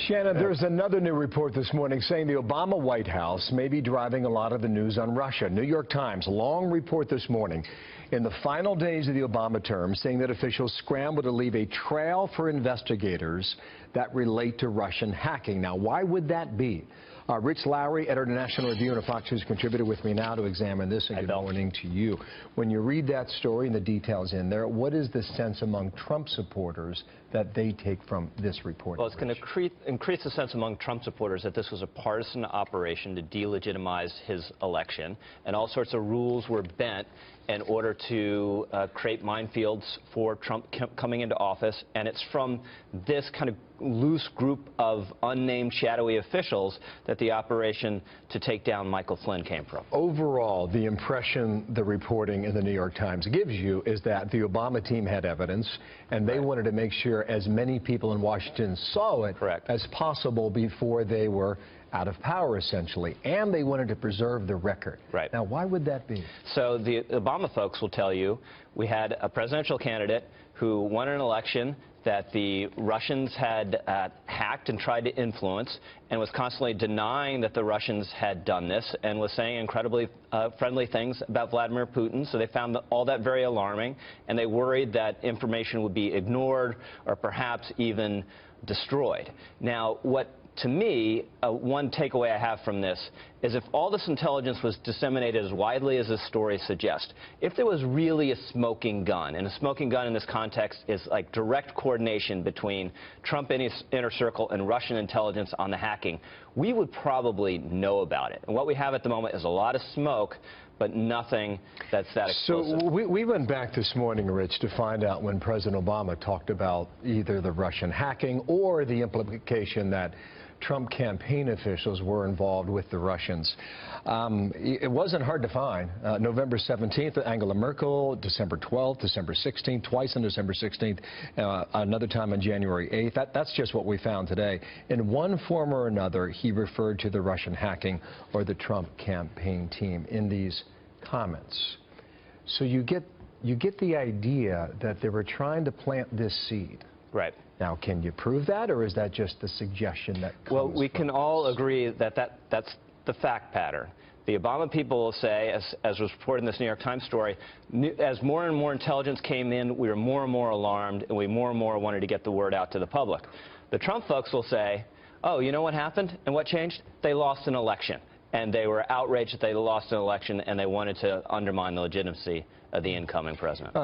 Shannon, there's another new report this morning saying the Obama White House may be driving a lot of the news on Russia. New York Times, long report this morning in the final days of the Obama term, saying that officials scramble to leave a trail for investigators that relate to Russian hacking. Now, why would that be? Rich Lowry, editor of National Review and a Fox News contributor, with me now to examine this. And good morning to you. When you read that story and the details in there, what is the sense among Trump supporters that they take from this report? Well, it's going to increase the sense among Trump supporters that this was a partisan operation to delegitimize his election, and all sorts of rules were bent in order to create minefields for Trump coming into office. And it's from this kind of loose group of unnamed shadowy officials that the operation to take down Michael Flynn came from. Overall, the impression the reporting in the New York Times gives you is that the Obama team had evidence, and they wanted to make sure as many people in Washington saw it as possible before they were out of power, essentially, and they wanted to preserve the record. Right. Now, why would that be? So the Obama folks will tell you we had a presidential candidate who won an election that the Russians had hacked and tried to influence, and was constantly denying that the Russians had done this, and was saying incredibly friendly things about Vladimir Putin. So they found all that very alarming, and they worried that information would be ignored or perhaps even destroyed. Now, to me, one takeaway I have from this is if all this intelligence was disseminated as widely as this story suggests, if there was really a smoking gun, and a smoking gun in this context is like direct coordination between Trump and his inner circle and Russian intelligence on the hacking, we would probably know about it. And what we have at the moment is a lot of smoke, but nothing that's that explosive. So we went back this morning, Rich, to find out when President Obama talked about either the Russian hacking or the implication that Trump campaign officials were involved with the Russians. It wasn't hard to find. November 17th, Angela Merkel, December 12th, December 16th, twice on December 16th, another time on January 8th. That's just what we found today. In one form or another, he referred to the Russian hacking or the Trump campaign team in these comments. So you get the idea that they were trying to plant this seed. Right. Now, can you prove that, or is that just the suggestion that comes Well, we from can all agree that that's the fact pattern. The Obama people will say, as was reported in this New York Times story, as more and more intelligence came in, we were more and more alarmed, and we more and more wanted to get the word out to the public. The Trump folks will say, oh, you know what happened and what changed? They lost an election. And they were outraged that they lost an election, and they wanted to undermine the legitimacy of the incoming president.